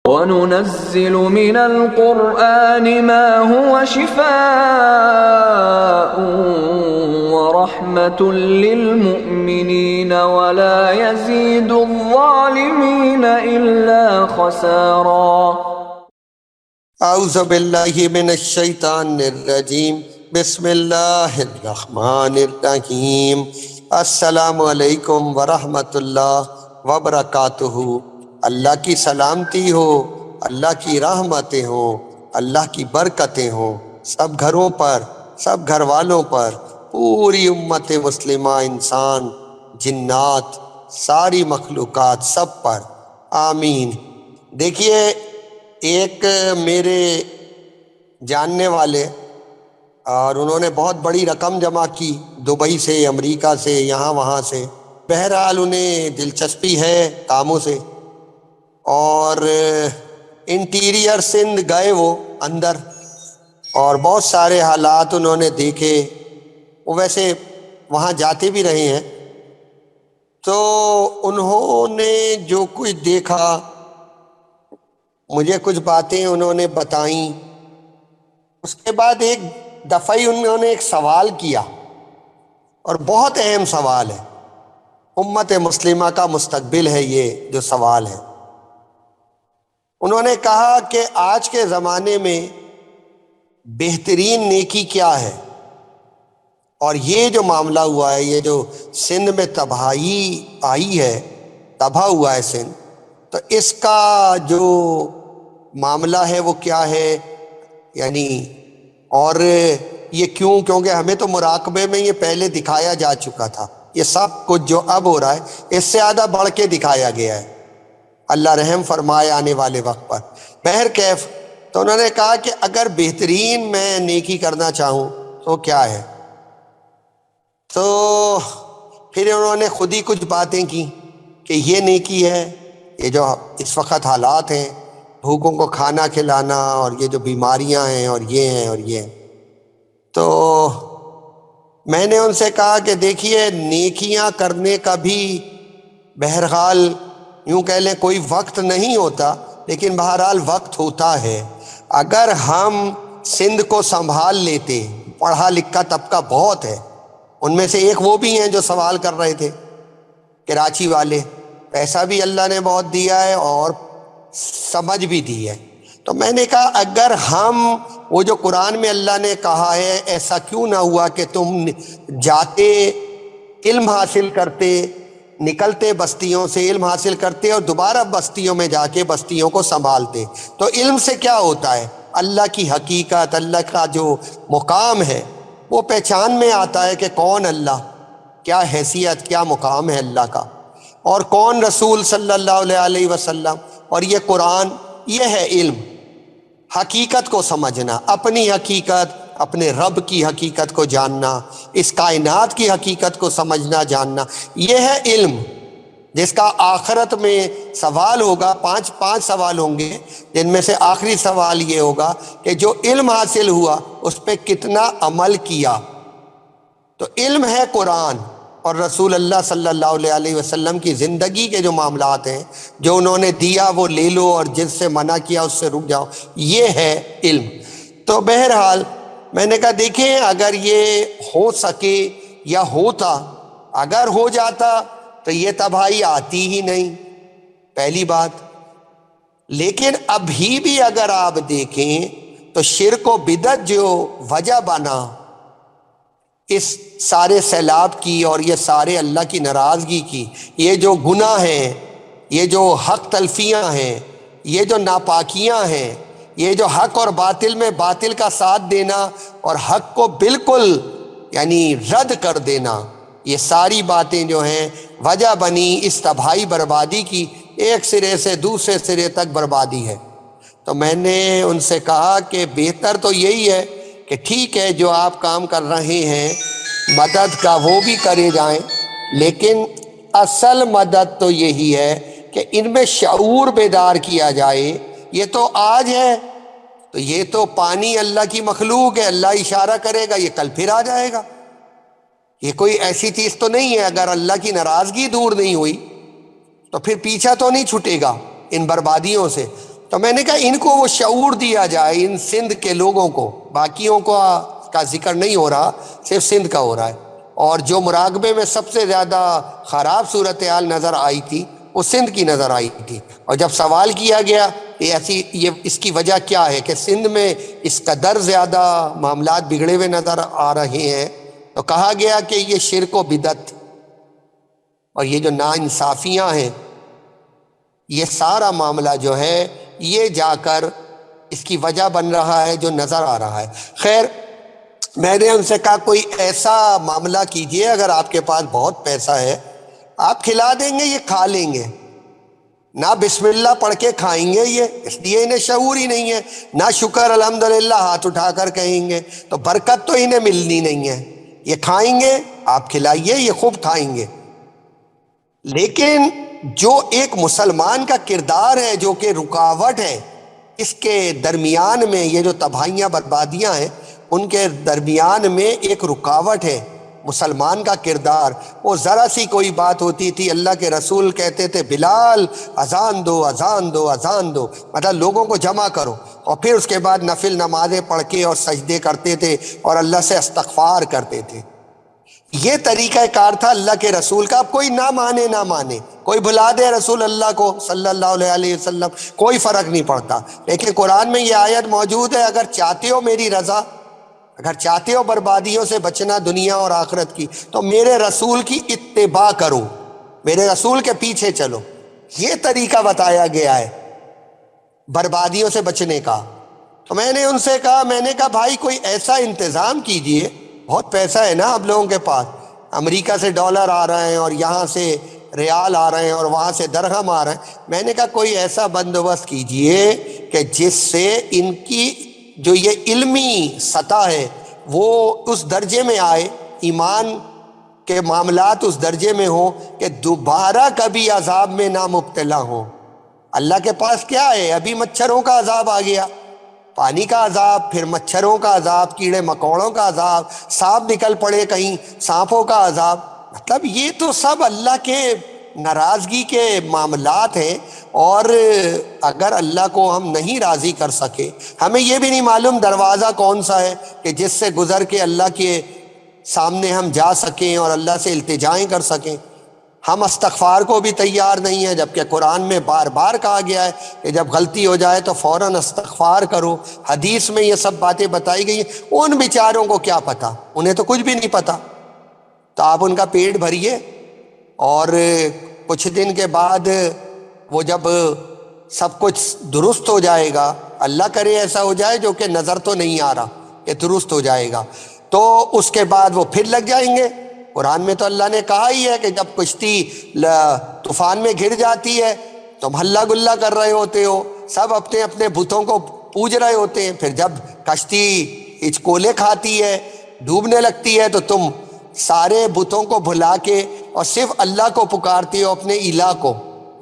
وَنُنَزِّلُ مِنَ الْقُرْآنِ مَا هُوَ شِفَاءٌ وَرَحْمَةٌ لِّلْمُؤْمِنِينَ وَلَا يَزِيدُ الظَّالِمِينَ إِلَّا خَسَارًا۔ اعوذ باللہ من الشیطان الرجیم، بسم اللہ الرحمن الرحیم۔ السلام علیکم ورحمۃ اللہ وبرکاتہ۔ اللہ کی سلامتی ہو، اللہ کی رحمتیں ہوں، اللہ کی برکتیں ہوں سب گھروں پر، سب گھر والوں پر، پوری امت مسلمہ، انسان، جنات، ساری مخلوقات سب پر، آمین۔ دیکھیے، ایک میرے جاننے والے، اور انہوں نے بہت بڑی رقم جمع کی دبئی سے، امریکہ سے، یہاں وہاں سے، بہرحال انہیں دلچسپی ہے کاموں سے، اور انٹیریئر سندھ گئے وہ اندر، اور بہت سارے حالات انہوں نے دیکھے۔ وہ ویسے وہاں جاتے بھی رہے ہیں، تو انہوں نے جو کچھ دیکھا، مجھے کچھ باتیں انہوں نے بتائیں۔ اس کے بعد ایک دفعہ انہوں نے ایک سوال کیا، اور بہت اہم سوال ہے، امت مسلمہ کا مستقبل ہے یہ جو سوال ہے۔ انہوں نے کہا کہ آج کے زمانے میں بہترین نیکی کیا ہے؟ اور یہ جو معاملہ ہوا ہے، یہ جو سندھ میں تباہی آئی ہے، تباہ ہوا ہے سندھ، تو اس کا جو معاملہ ہے وہ کیا ہے؟ یعنی اور یہ کیونکہ ہمیں تو مراقبے میں یہ پہلے دکھایا جا چکا تھا، یہ سب کچھ جو اب ہو رہا ہے اس سے زیادہ بڑھ کے دکھایا گیا ہے۔ اللہ رحم فرمائے آنے والے وقت پر۔ بہرکیف، تو انہوں نے کہا کہ اگر بہترین میں نیکی کرنا چاہوں تو کیا ہے؟ تو پھر انہوں نے خود ہی کچھ باتیں کی کہ یہ نیکی ہے، یہ جو اس وقت حالات ہیں، بھوکوں کو کھانا کھلانا، اور یہ جو بیماریاں ہیں، اور یہ ہیں اور یہ ہیں۔ تو میں نے ان سے کہا کہ دیکھیے، نیکیاں کرنے کا بھی بہرحال یوں کہہ لیں کوئی وقت نہیں ہوتا، لیکن بہرحال وقت ہوتا ہے۔ اگر ہم سندھ کو سنبھال لیتے، پڑھا لکھا طبقہ بہت ہے، ان میں سے ایک وہ بھی ہیں جو سوال کر رہے تھے، کراچی والے، پیسہ بھی اللہ نے بہت دیا ہے اور سمجھ بھی دی ہے۔ تو میں نے کہا اگر ہم وہ جو قرآن میں اللہ نے کہا ہے، ایسا کیوں نہ ہوا کہ تم جاتے، علم حاصل کرتے، نکلتے بستیوں سے علم حاصل کرتے، اور دوبارہ بستیوں میں جا کے بستیوں کو سنبھالتے۔ تو علم سے کیا ہوتا ہے؟ اللہ کی حقیقت، اللہ کا جو مقام ہے وہ پہچان میں آتا ہے کہ کون اللہ، کیا حیثیت، کیا مقام ہے اللہ کا، اور کون رسول صلی اللہ علیہ وسلم، اور یہ قرآن، یہ ہے علم، حقیقت کو سمجھنا، اپنی حقیقت، اپنے رب کی حقیقت کو جاننا، اس کائنات کی حقیقت کو سمجھنا، جاننا، یہ ہے علم، جس کا آخرت میں سوال ہوگا، پانچ سوال ہوں گے، جن میں سے آخری سوال یہ ہوگا کہ جو علم حاصل ہوا اس پہ کتنا عمل کیا۔ تو علم ہے قرآن اور رسول اللہ صلی اللہ علیہ وسلم کی زندگی کے جو معاملات ہیں، جو انہوں نے دیا وہ لے لو، اور جس سے منع کیا اس سے رک جاؤ، یہ ہے علم۔ تو بہرحال میں نے کہا دیکھیں، اگر یہ ہو سکے یا ہوتا، اگر ہو جاتا تو یہ تباہی آتی ہی نہیں، پہلی بات۔ لیکن ابھی بھی اگر آپ دیکھیں تو شرک و بدعت جو وجہ بنا اس سارے سیلاب کی، اور یہ سارے اللہ کی ناراضگی کی، یہ جو گناہ ہیں، یہ جو حق تلفیاں ہیں، یہ جو ناپاکیاں ہیں، یہ جو حق اور باطل میں باطل کا ساتھ دینا اور حق کو بالکل یعنی رد کر دینا، یہ ساری باتیں جو ہیں وجہ بنی اس تباہی بربادی کی، ایک سرے سے دوسرے سرے تک بربادی ہے۔ تو میں نے ان سے کہا کہ بہتر تو یہی ہے کہ ٹھیک ہے، جو آپ کام کر رہے ہیں مدد کا وہ بھی کرے جائیں، لیکن اصل مدد تو یہی ہے کہ ان میں شعور بیدار کیا جائے۔ یہ تو آج ہے، تو یہ تو پانی اللہ کی مخلوق ہے، اللہ اشارہ کرے گا یہ کل پھر آ جائے گا، یہ کوئی ایسی چیز تو نہیں ہے۔ اگر اللہ کی ناراضگی دور نہیں ہوئی تو پھر پیچھا تو نہیں چھٹے گا ان بربادیوں سے۔ تو میں نے کہا ان کو وہ شعور دیا جائے، ان سندھ کے لوگوں کو، باقیوں کو کا ذکر نہیں ہو رہا، صرف سندھ کا ہو رہا ہے۔ اور جو مراقبے میں سب سے زیادہ خراب صورتحال نظر آئی تھی وہ سندھ کی نظر آئی تھی، اور جب سوال کیا گیا کہ یہ اس کی وجہ کیا ہے کہ سندھ میں اس قدر زیادہ معاملات بگڑے ہوئے نظر آ رہے ہیں، تو کہا گیا کہ یہ شرک و بدعت اور یہ جو ناانصافیاں ہیں، یہ سارا معاملہ جو ہے یہ جا کر اس کی وجہ بن رہا ہے جو نظر آ رہا ہے۔ خیر، میں نے ان سے کہا کوئی ایسا معاملہ کیجئے، اگر آپ کے پاس بہت پیسہ ہے آپ کھلا دیں گے، یہ کھا لیں گے، نہ بسم اللہ پڑھ کے کھائیں گے، یہ اس لیے انہیں شعور ہی نہیں ہے، نہ شکر الحمدللہ ہاتھ اٹھا کر کہیں گے، تو برکت تو انہیں ملنی نہیں ہے۔ یہ کھائیں گے، آپ کھلائیے، یہ خوب کھائیں گے۔ لیکن جو ایک مسلمان کا کردار ہے، جو کہ رکاوٹ ہے اس کے درمیان میں، یہ جو تباہیاں بربادیاں ہیں ان کے درمیان میں ایک رکاوٹ ہے مسلمان کا کردار۔ وہ ذرا سی کوئی بات ہوتی تھی، اللہ کے رسول کہتے تھے بلال اذان دو اذان دو اذان دو، مطلب لوگوں کو جمع کرو، اور پھر اس کے بعد نفل نمازیں پڑھ کے اور سجدے کرتے تھے اور اللہ سے استغفار کرتے تھے۔ یہ طریقہ کار تھا اللہ کے رسول کا۔ اب کوئی نہ مانے نہ مانے، کوئی بھلا دے رسول اللہ کو صلی اللہ علیہ وسلم، کوئی فرق نہیں پڑتا۔ لیکن قرآن میں یہ آیت موجود ہے، اگر چاہتے ہو میری رضا، اگر چاہتے ہو بربادیوں سے بچنا دنیا اور آخرت کی، تو میرے رسول کی اتباع کرو، میرے رسول کے پیچھے چلو۔ یہ طریقہ بتایا گیا ہے بربادیوں سے بچنے کا۔ تو میں نے ان سے کہا، میں نے کہا بھائی کوئی ایسا انتظام کیجئے، بہت پیسہ ہے نا آپ لوگوں کے پاس، امریکہ سے ڈالر آ رہے ہیں اور یہاں سے ریال آ رہے ہیں اور وہاں سے درہم آ رہے ہیں، میں نے کہا کوئی ایسا بندوبست کیجئے کہ جس سے ان کی جو یہ علمی سطح ہے وہ اس درجے میں آئے، ایمان کے معاملات اس درجے میں ہوں کہ دوبارہ کبھی عذاب میں نہ مبتلا ہوں۔ اللہ کے پاس کیا ہے؟ ابھی مچھروں کا عذاب آ گیا، پانی کا عذاب، پھر مچھروں کا عذاب، کیڑے مکوڑوں کا عذاب، سانپ نکل پڑے کہیں، سانپوں کا عذاب۔ مطلب یہ تو سب اللہ کے ناراضگی کے معاملات ہیں، اور اگر اللہ کو ہم نہیں راضی کر سکے، ہمیں یہ بھی نہیں معلوم دروازہ کون سا ہے کہ جس سے گزر کے اللہ کے سامنے ہم جا سکیں اور اللہ سے التجائیں کر سکیں۔ ہم استغفار کو بھی تیار نہیں ہیں، جبکہ قرآن میں بار بار کہا گیا ہے کہ جب غلطی ہو جائے تو فوراً استغفار کرو۔ حدیث میں یہ سب باتیں بتائی گئی ہیں۔ ان بیچاروں کو کیا پتہ، انہیں تو کچھ بھی نہیں پتہ۔ تو آپ ان کا پیٹ بھریے، اور کچھ دن کے بعد وہ جب سب کچھ درست ہو جائے گا، اللہ کرے ایسا ہو جائے جو کہ نظر تو نہیں آ رہا کہ درست ہو جائے گا، تو اس کے بعد وہ پھر لگ جائیں گے۔ قرآن میں تو اللہ نے کہا ہی ہے کہ جب کشتی طوفان میں گر جاتی ہے تم ہلا گلا کر رہے ہوتے ہو، سب اپنے اپنے بتوں کو پوج رہے ہوتے ہیں، پھر جب کشتی ہچکولے کھاتی ہے، ڈوبنے لگتی ہے، تو تم سارے بتوں کو بھلا کے اور صرف اللہ کو پکارتے ہو، اپنے الہ کو،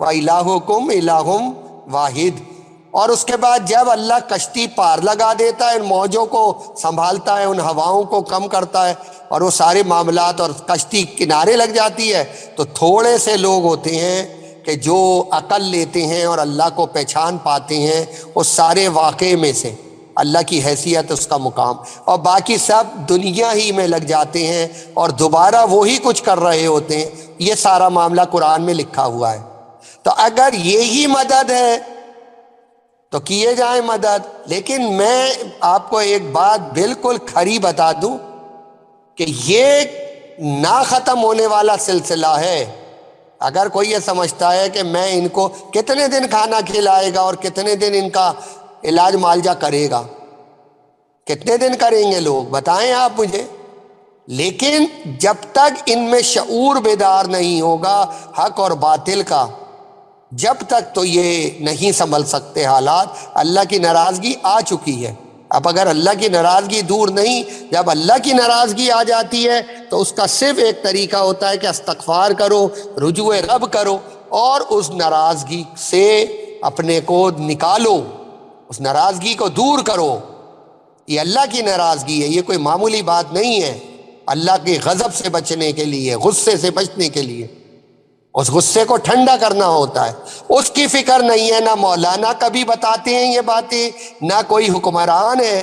وَإِلَٰهُكُمْ إِلَٰهٌ وَاحِدٌ۔ اور اس کے بعد جب اللہ کشتی پار لگا دیتا ہے، ان موجوں کو سنبھالتا ہے، ان ہواؤں کو کم کرتا ہے، اور وہ سارے معاملات، اور کشتی کنارے لگ جاتی ہے، تو تھوڑے سے لوگ ہوتے ہیں کہ جو عقل لیتے ہیں اور اللہ کو پہچان پاتے ہیں اس سارے واقعے میں سے، اللہ کی حیثیت، اس کا مقام، اور باقی سب دنیا ہی میں لگ جاتے ہیں اور دوبارہ وہی کچھ کر رہے ہوتے ہیں۔ یہ سارا معاملہ قرآن میں لکھا ہوا ہے۔ تو اگر یہی مدد ہے تو کیے جائیں مدد۔ لیکن میں آپ کو ایک بات بالکل کھری بتا دوں کہ یہ نہ ختم ہونے والا سلسلہ ہے۔ اگر کوئی یہ سمجھتا ہے کہ میں ان کو کتنے دن کھانا کھلائے گا اور کتنے دن ان کا علاج معالجہ کرے گا، کتنے دن کریں گے لوگ بتائیں آپ مجھے؟ لیکن جب تک ان میں شعور بیدار نہیں ہوگا حق اور باطل کا، جب تک تو یہ نہیں سنبھل سکتے حالات۔ اللہ کی ناراضگی آ چکی ہے، اب اگر اللہ کی ناراضگی دور نہیں، جب اللہ کی ناراضگی آ جاتی ہے تو اس کا صرف ایک طریقہ ہوتا ہے کہ استغفار کرو، رجوع رب کرو، اور اس ناراضگی سے اپنے کو نکالو، اس ناراضگی کو دور کرو۔ یہ اللہ کی ناراضگی ہے، یہ کوئی معمولی بات نہیں ہے۔ اللہ کے غضب سے بچنے کے لیے، غصے سے بچنے کے لیے اس غصے کو ٹھنڈا کرنا ہوتا ہے. اس کی فکر نہیں ہے. نہ مولانا کبھی بتاتے ہیں یہ باتیں، نہ کوئی حکمران ہے،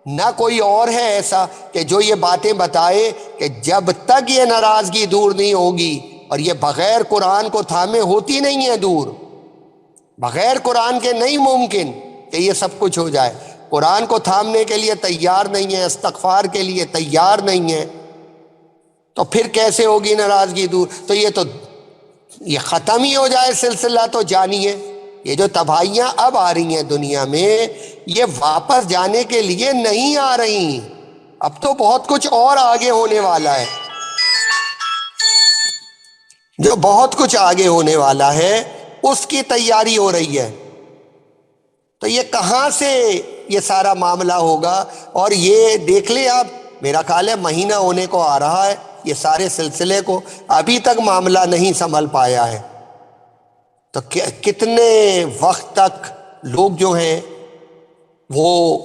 نہ کوئی اور ہے ایسا کہ جو یہ باتیں بتائے کہ جب تک یہ ناراضگی دور نہیں ہوگی، اور یہ بغیر قرآن کو تھامے ہوتی نہیں ہے دور، بغیر قرآن کے نہیں ممکن کہ یہ سب کچھ ہو جائے. قرآن کو تھامنے کے لیے تیار نہیں ہے، استغفار کے لیے تیار نہیں ہے، تو پھر کیسے ہوگی ناراضگی دور؟ تو یہ ختم ہی ہو جائے سلسلہ تو جانیے یہ جو تباہیاں اب آ رہی ہیں دنیا میں، یہ واپس جانے کے لیے نہیں آ رہی. اب تو بہت کچھ اور آگے ہونے والا ہے. جو بہت کچھ آگے ہونے والا ہے اس کی تیاری ہو رہی ہے. تو یہ کہاں سے یہ سارا معاملہ ہوگا؟ اور یہ دیکھ لیں آپ، میرا خیال ہے مہینہ ہونے کو آ رہا ہے یہ سارے سلسلے کو، ابھی تک معاملہ نہیں سنبھل پایا ہے. تو کتنے وقت تک لوگ جو ہیں وہ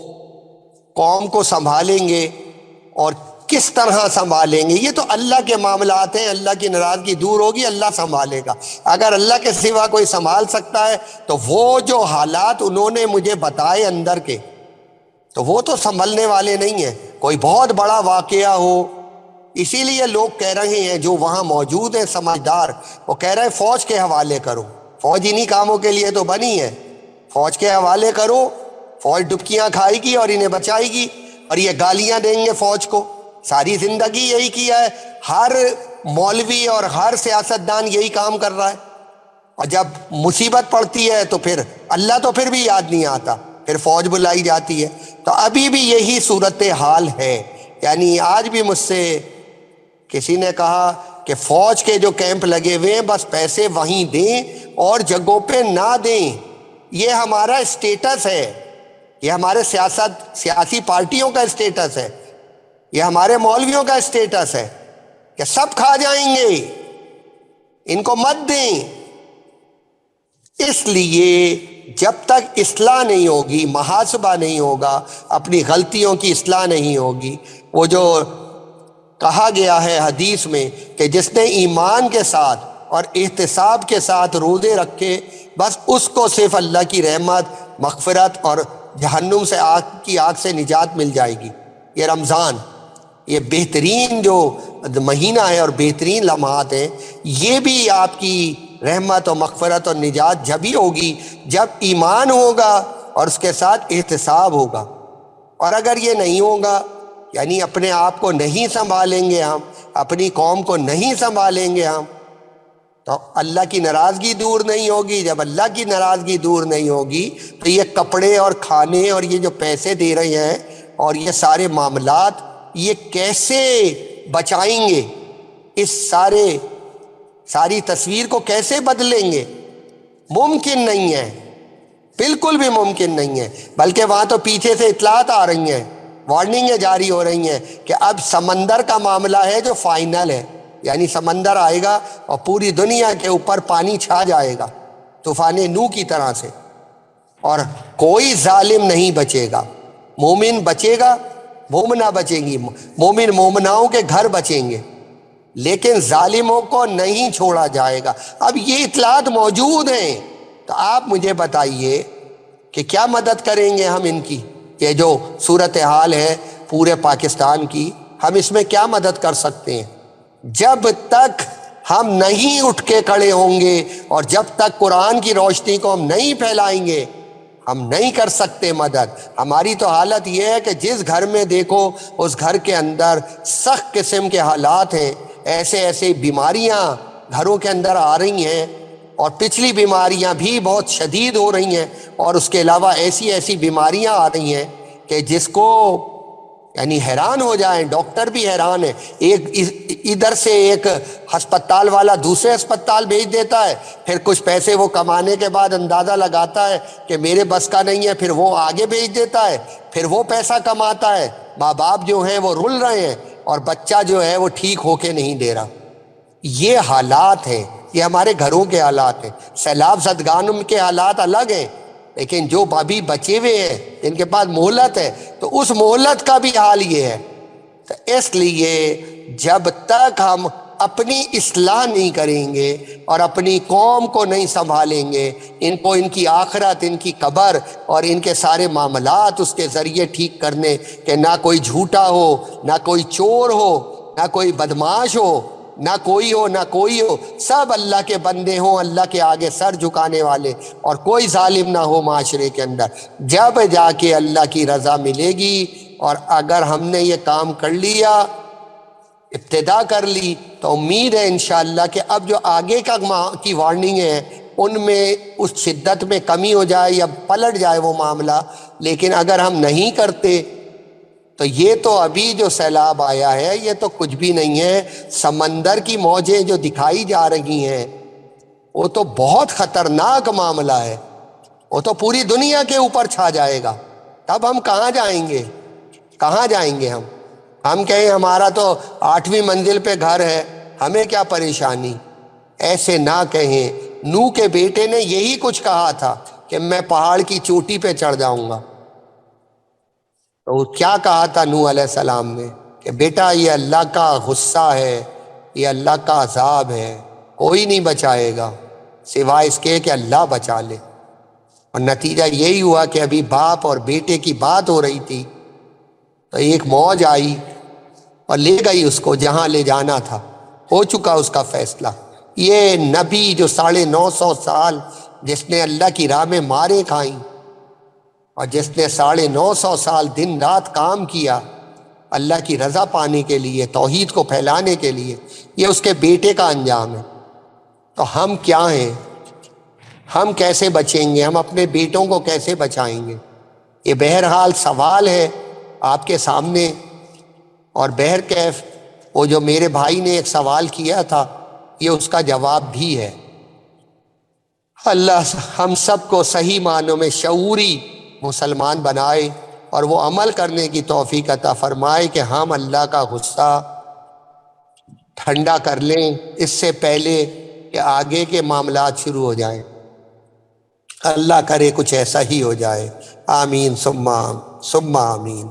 قوم کو سنبھالیں گے اور کس طرح سنبھالیں گے؟ یہ تو اللہ کے معاملات ہیں. اللہ کی ناراضگی دور ہوگی، اللہ سنبھالے گا. اگر اللہ کے سوا کوئی سنبھال سکتا ہے تو وہ جو حالات انہوں نے مجھے بتائے اندر کے، تو وہ تو سنبھلنے والے نہیں ہیں. کوئی بہت بڑا واقعہ ہو، اسی لیے لوگ کہہ رہے ہیں جو وہاں موجود ہیں سمجھدار، وہ کہہ رہے ہیں فوج کے حوالے کرو. فوج انہی کاموں کے لیے تو بنی ہے. فوج کے حوالے کرو، فوج ڈبکیاں کھائے گی اور انہیں بچائے گی، اور یہ گالیاں دیں گے فوج کو. ساری زندگی یہی کیا ہے. ہر مولوی اور ہر سیاستدان یہی کام کر رہا ہے. اور جب مصیبت پڑتی ہے تو پھر اللہ تو پھر بھی یاد نہیں آتا، پھر فوج بلائی جاتی ہے. تو ابھی بھی یہی صورتحال ہے. یعنی آج بھی مجھ سے کسی نے کہا کہ فوج کے جو کیمپ لگے ہوئے ہیں بس پیسے وہیں دیں اور جگہوں پہ نہ دیں. یہ ہمارا اسٹیٹس ہے، یہ ہمارے سیاسی پارٹیوں کا اسٹیٹس ہے، یہ ہمارے مولویوں کا اسٹیٹس ہے کہ سب کھا جائیں گے، ان کو مت دیں. اس لیے جب تک اصلاح نہیں ہوگی، محاسبہ نہیں ہوگا، اپنی غلطیوں کی اصلاح نہیں ہوگی، وہ جو کہا گیا ہے حدیث میں کہ جس نے ایمان کے ساتھ اور احتساب کے ساتھ روزے رکھے، بس اس کو صرف اللہ کی رحمت، مغفرت اور جہنم سے آگ سے نجات مل جائے گی. یہ رمضان، یہ بہترین جو مہینہ ہے اور بہترین لمحات ہیں، یہ بھی آپ کی رحمت و مغفرت اور نجات جب ہی ہوگی جب ایمان ہوگا اور اس کے ساتھ احتساب ہوگا. اور اگر یہ نہیں ہوگا، یعنی اپنے آپ کو نہیں سنبھالیں گے ہم، اپنی قوم کو نہیں سنبھالیں گے ہم، تو اللہ کی ناراضگی دور نہیں ہوگی. جب اللہ کی ناراضگی دور نہیں ہوگی تو یہ کپڑے اور کھانے اور یہ جو پیسے دے رہے ہیں اور یہ سارے معاملات، یہ کیسے بچائیں گے؟ اس ساری تصویر کو کیسے بدلیں گے؟ ممکن نہیں ہے، بالکل بھی ممکن نہیں ہے. بلکہ وہاں تو پیچھے سے اطلاعات آ رہی ہیں، وارننگیں جاری ہو رہی ہیں کہ اب سمندر کا معاملہ ہے جو فائنل ہے. یعنی سمندر آئے گا اور پوری دنیا کے اوپر پانی چھا جائے گا طوفان نوح کی طرح سے، اور کوئی ظالم نہیں بچے گا. مومن بچے گا، مومنہ بچیں گی، مومن مومناؤں کے گھر بچیں گے، لیکن ظالموں کو نہیں چھوڑا جائے گا. اب یہ اطلاعات موجود ہیں، تو آپ مجھے بتائیے کہ کیا مدد کریں گے ہم ان کی؟ یہ جو صورتحال ہے پورے پاکستان کی، ہم اس میں کیا مدد کر سکتے ہیں؟ جب تک ہم نہیں اٹھ کے کھڑے ہوں گے اور جب تک قرآن کی روشنی کو ہم نہیں پھیلائیں گے، ہم نہیں کر سکتے مدد. ہماری تو حالت یہ ہے کہ جس گھر میں دیکھو اس گھر کے اندر سخت قسم کے حالات ہیں. ایسے بیماریاں گھروں کے اندر آ رہی ہیں، اور پچھلی بیماریاں بھی بہت شدید ہو رہی ہیں، اور اس کے علاوہ ایسی بیماریاں آ رہی ہیں کہ جس کو یعنی حیران ہو جائیں. ڈاکٹر بھی حیران ہے. ادھر سے ایک ہسپتال والا دوسرے ہسپتال بھیج دیتا ہے، پھر کچھ پیسے وہ کمانے کے بعد اندازہ لگاتا ہے کہ میرے بس کا نہیں ہے، پھر وہ آگے بھیج دیتا ہے، پھر وہ پیسہ کماتا ہے. ماں باپ جو ہیں وہ رل رہے ہیں، اور بچہ جو ہے وہ ٹھیک ہو کے نہیں دے رہا. یہ حالات ہیں، یہ ہمارے گھروں کے حالات ہیں. سیلاب زدگان کے حالات الگ ہیں، لیکن جو ابھی بچے ہوئے ہیں جن کے پاس مہلت ہے، تو اس مہلت کا بھی حال یہ ہے. تو اس لیے جب تک ہم اپنی اصلاح نہیں کریں گے اور اپنی قوم کو نہیں سنبھالیں گے، ان کو ان کی آخرت، ان کی قبر اور ان کے سارے معاملات اس کے ذریعے ٹھیک کرنے کہ نہ کوئی جھوٹا ہو، نہ کوئی چور ہو، نہ کوئی بدماش ہو، نہ کوئی ہو نہ کوئی ہو، سب اللہ کے بندے ہوں، اللہ کے آگے سر جھکانے والے، اور کوئی ظالم نہ ہو معاشرے کے اندر، جب جا کے اللہ کی رضا ملے گی۔ اور اگر ہم نے یہ کام کر لیا، ابتدا کر لی، تو امید ہے انشاءاللہ کہ اب جو آگے کی وارننگ ہے ان میں اس شدت میں کمی ہو جائے یا پلٹ جائے وہ معاملہ، لیکن اگر ہم نہیں کرتے تو یہ تو ابھی جو سیلاب آیا ہے یہ تو کچھ بھی نہیں ہے۔ سمندر کی موجیں جو دکھائی جا رہی ہیں وہ تو بہت خطرناک معاملہ ہے، وہ تو پوری دنیا کے اوپر چھا جائے گا۔ تب ہم کہاں جائیں گے؟ کہاں جائیں گے ہم کہیں ہمارا تو 8ویں منزل پہ گھر ہے، ہمیں کیا پریشانی؟ ایسے نہ کہیں۔ نوح کے بیٹے نے یہی کچھ کہا تھا کہ میں پہاڑ کی چوٹی پہ چڑھ جاؤں گا، تو کیا کہا تھا نوح علیہ السلام نے کہ بیٹا یہ اللہ کا غصہ ہے، یہ اللہ کا عذاب ہے، کوئی نہیں بچائے گا سوائے اس کے کہ اللہ بچا لے۔ اور نتیجہ یہی ہوا کہ ابھی باپ اور بیٹے کی بات ہو رہی تھی تو ایک موج آئی اور لے گئی اس کو جہاں لے جانا تھا، ہو چکا اس کا فیصلہ۔ یہ نبی جو 950 سال جس نے اللہ کی راہ میں مارے کھائیں اور جس نے 950 سال دن رات کام کیا اللہ کی رضا پانے کے لیے، توحید کو پھیلانے کے لیے، یہ اس کے بیٹے کا انجام ہے۔ تو ہم کیا ہیں؟ ہم کیسے بچیں گے؟ ہم اپنے بیٹوں کو کیسے بچائیں گے؟ یہ بہرحال سوال ہے آپ کے سامنے۔ اور بہرکیف وہ جو میرے بھائی نے ایک سوال کیا تھا یہ اس کا جواب بھی ہے۔ اللہ ہم سب کو صحیح معنوں میں شعوری مسلمان بنائے اور وہ عمل کرنے کی توفیق عطا فرمائے کہ ہم اللہ کا غصہ ٹھنڈا کر لیں اس سے پہلے کہ آگے کے معاملات شروع ہو جائیں۔ اللہ کرے کچھ ایسا ہی ہو جائے۔ آمین ثم آمین۔